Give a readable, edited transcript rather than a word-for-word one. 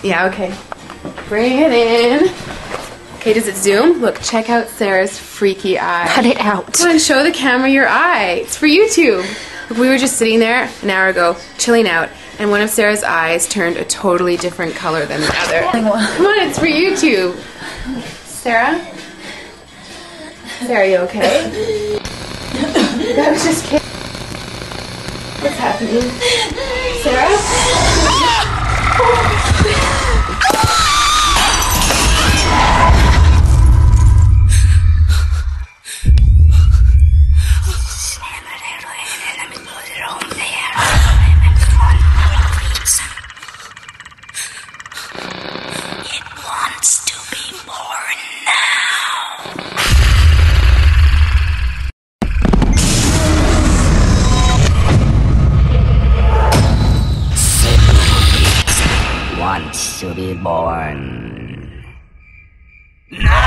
Yeah, okay. Bring it in. Okay, does it zoom? Look, check out Sarah's freaky eye. Cut it out. Come on, show the camera your eye. It's for YouTube. Look, we were just sitting there an hour ago, chilling out, and one of Sarah's eyes turned a totally different color than the other. Come on, it's for YouTube. Sarah? Sarah, are you okay? That was just kidding. What's happening? Sarah? It wants to be born now. Wants to be born. No!